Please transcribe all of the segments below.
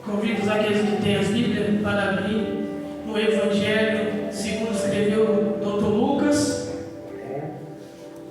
Convido aqueles que têm as Bíblias para abrir no Evangelho segundo escreveu o Dr. Lucas,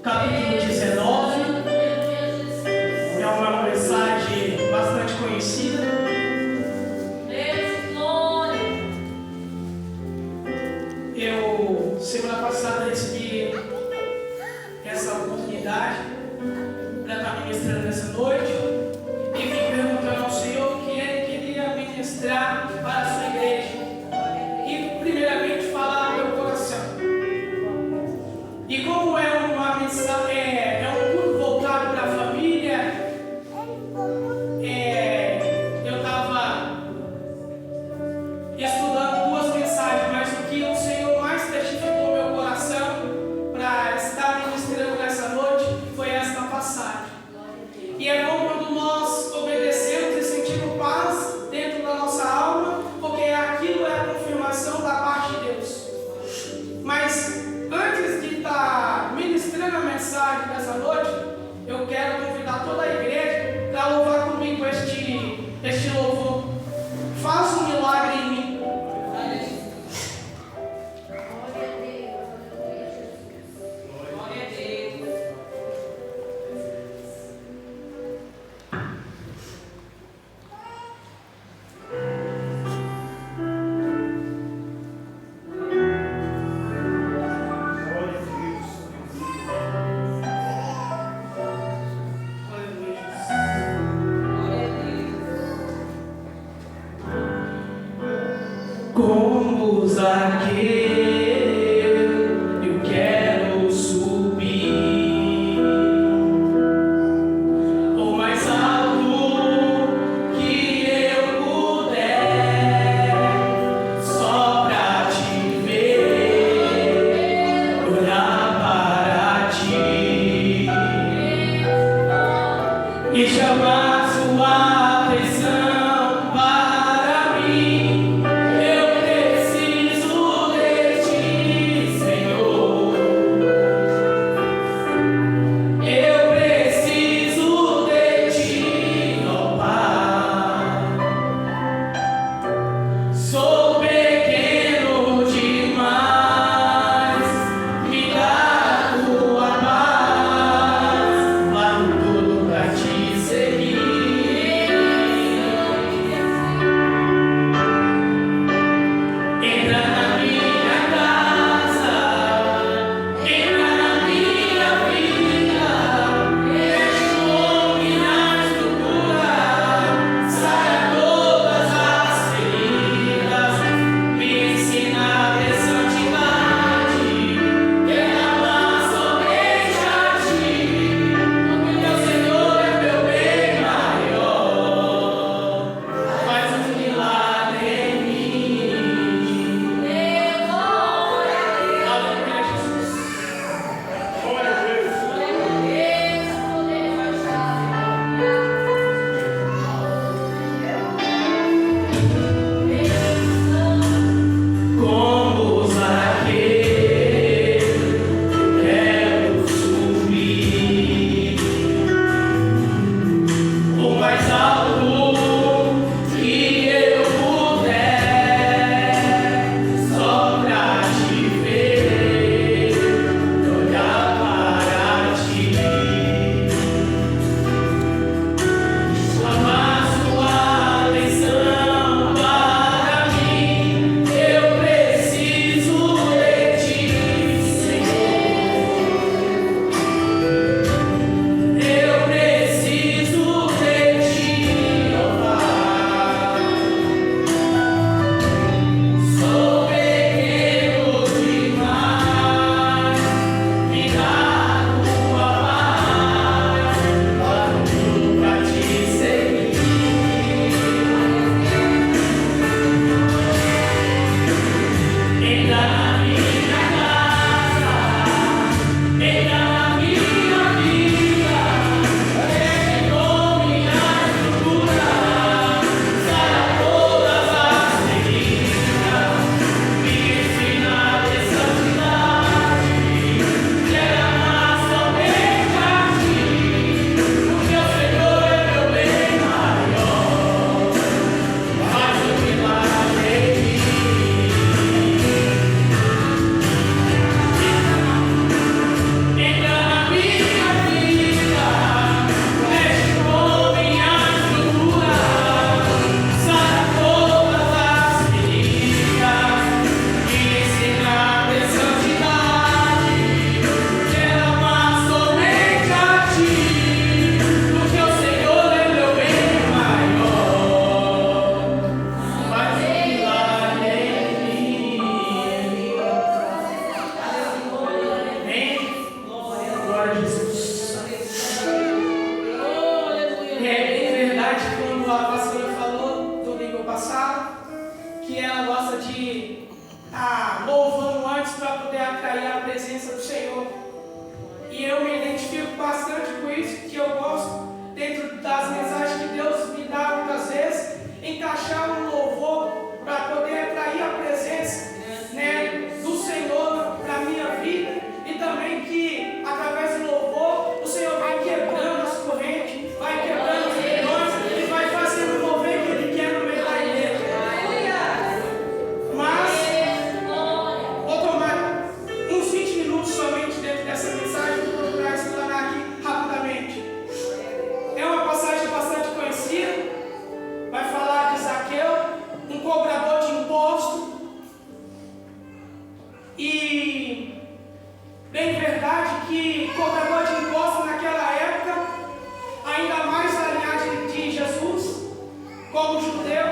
capítulo 19. É uma mensagem bastante conhecida. Eu, semana passada, recebi essa oportunidade para estar ministrando nessa noite e vim perguntando ao Senhor o que Ele queria ministrar para a sua igreja e, primeiramente, falar ao meu coração. E como é uma mensagem, é um culto voltado para a família, eu estava estudando duas mensagens, mas o que o Senhor mais testificou no meu coração para estar ministrando nessa noite foi esta passagem. E é bom quando nós obedecemos e sentimos paz dentro da nossa alma, porque aquilo é a confirmação da parte de Deus. Mas antes de estar ministrando a mensagem dessa noite, eu quero convidar toda a igreja para louvar comigo este louvor. Faz um milagre em mim. Como Zaqueu, eu quero subir o mais alto que eu puder, só pra te ver, olhar para ti e chamar sua atenção para mim. É verdade, quando a pastora falou domingo passado, que ela gosta de estar louvando antes para poder atrair a presença do Senhor. E eu me identifico bastante com isso, que eu gosto, dentro das mensagens que Deus me dá muitas vezes, encaixar um louvor para poder atrair a presença, né, do Senhor para a minha vida, e também que através do louvor o Senhor vai quebrando as correntes, vai quebrando os grilhões e vai fazendo o mover que Ele quer no meio da igreja. Mas vou tomar uns 20 minutos somente dentro dessa mensagem, vou procurar explanar aqui rapidamente. É uma passagem bastante conhecida, vai falar de Zaqueu, um cobrador de imposto. E bem verdade que cobrador de imposto naquela época, ainda mais na linhagem de Jesus, como judeu,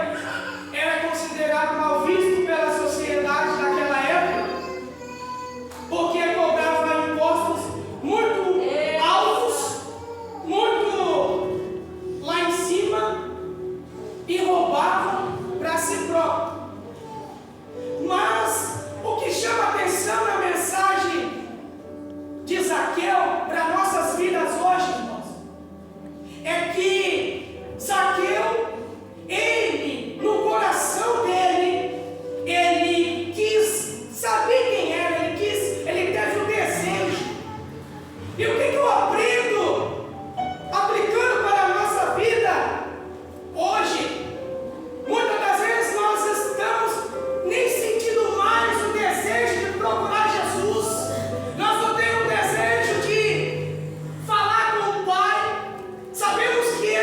era considerado mal visto pela sociedade daquela época, porque cobrava impostos muito altos, muito lá em cima, e roubava para si próprio. Mas o que chama atenção na mensagem de Zaqueu para nossas vidas hoje, irmãos, é que Zaqueu, ele, no coração dele, ele quis saber quem era, ele teve o desejo. E o que eu aprendo aplicando para a nossa vida hoje? Muitas das vezes nós estamos nem sentindo mais o desejo de procurar Jesus. Nós não temos o desejo de falar com o Pai. Sabemos que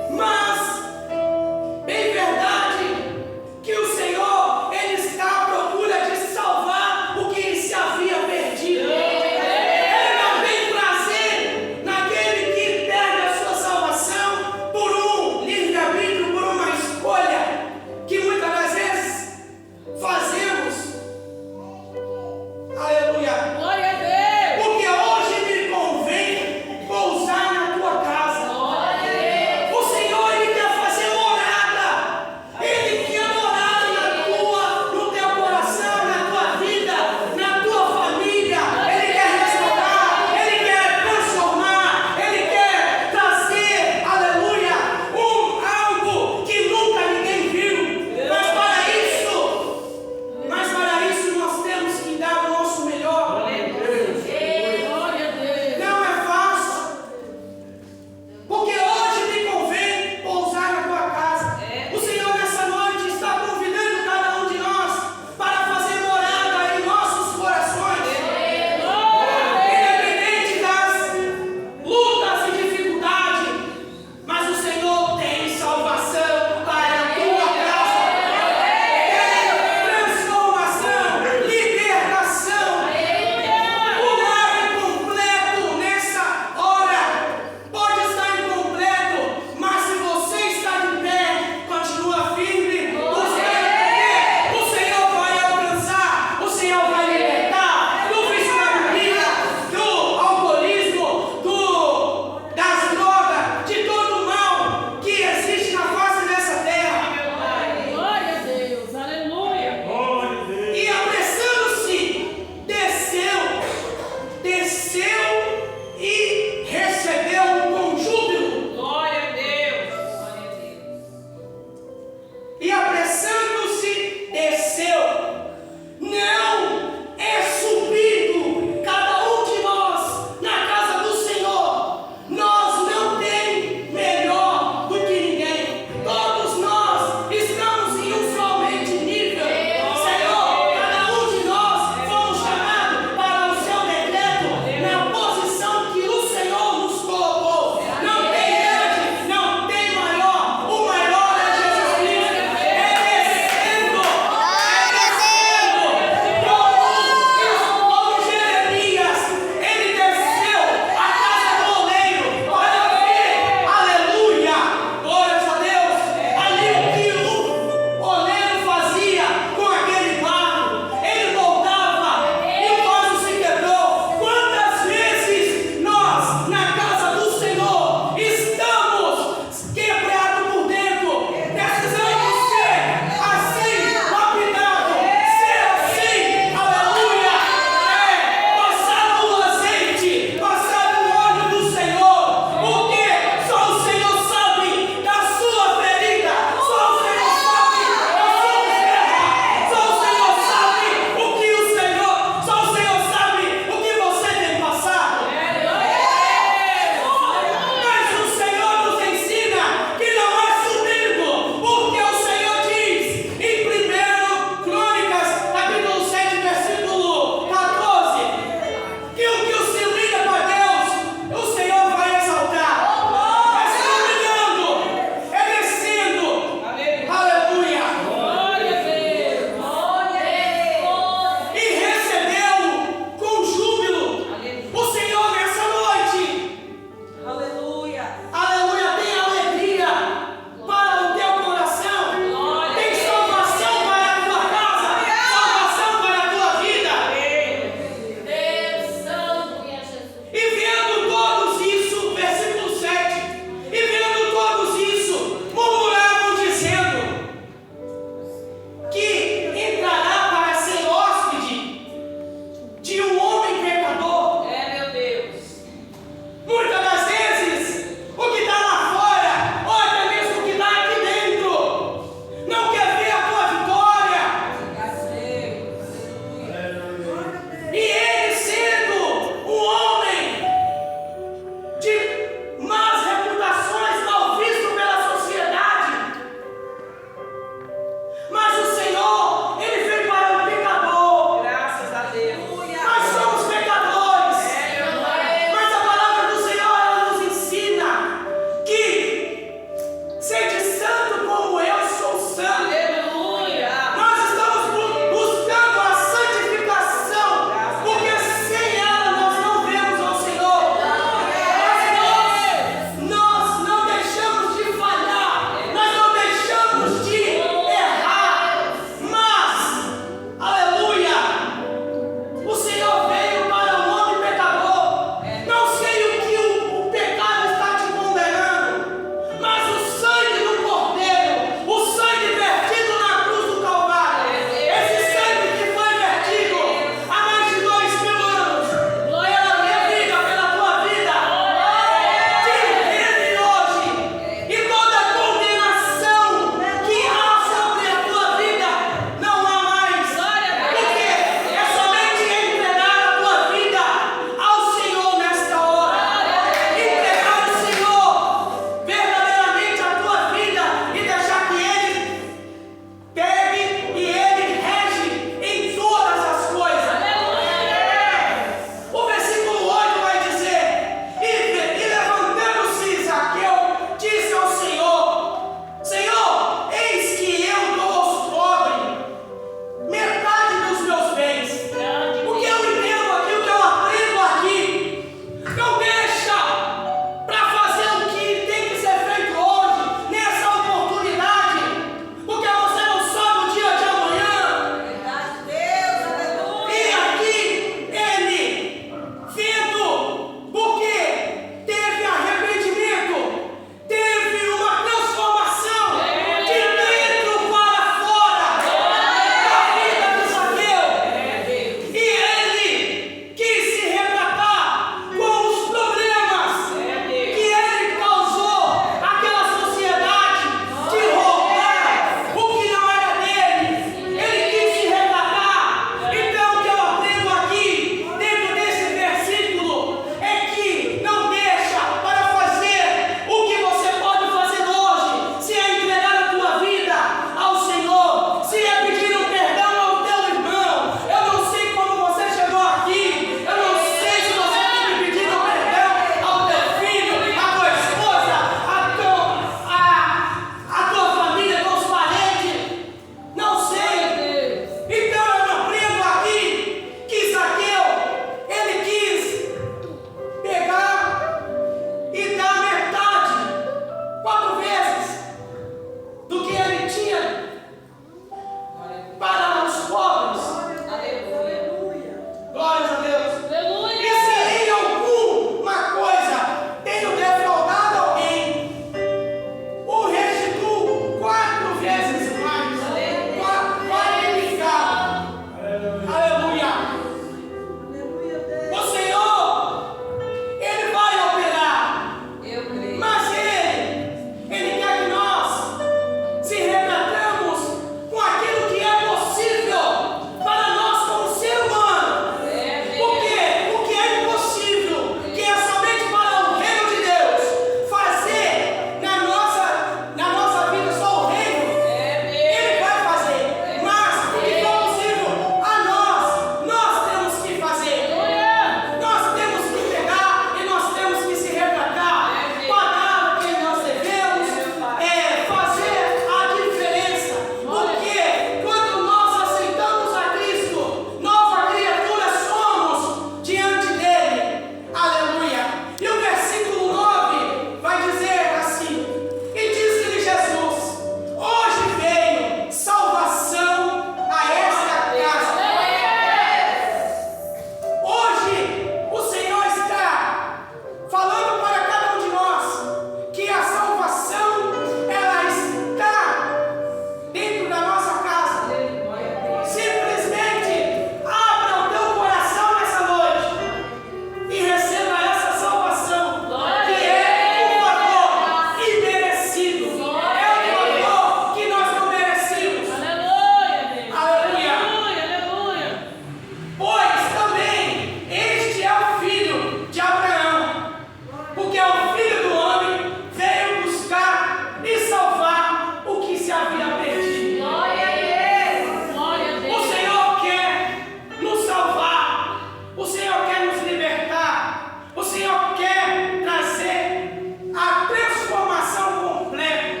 O Senhor quer nos libertar. O Senhor quer trazer a transformação completa.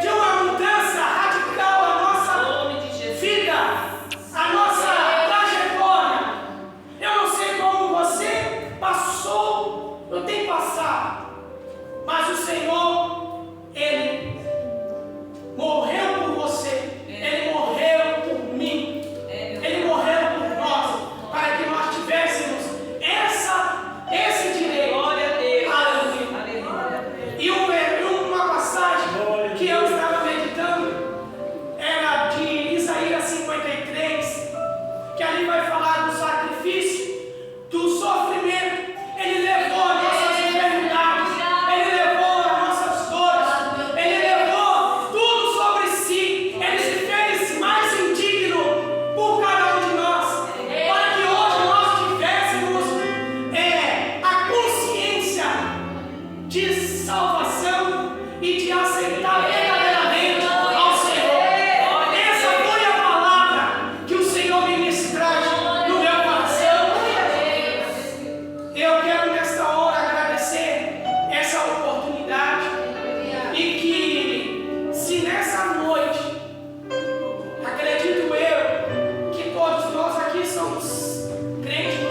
De uma mudança radical à nossa vida, à nossa trajetória. Eu não sei como você passou, eu tenho passado, mas o Senhor, Ele morreu por você. Ele morreu por mim. Ele morreu por nós, para que nós tivéssemos esse direito. Aleluia. E uma passagem que eu estava meditando era de Isaías 53, que ali vai falar do sacrifício, do sofrimento. Ele levou as nossas enfermidades, Ele levou as nossas dores, Ele levou tudo sobre si. Ele se fez mais indigno por cada um de nós, para que hoje nós tivéssemos a consciência de salvação e de aceitar verdadeiramente ao Senhor. Essa foi a palavra que o Senhor ministrou no meu coração. Eu quero nesta hora agradecer essa oportunidade e que, se nessa noite, acredito eu, que todos nós aqui somos crentes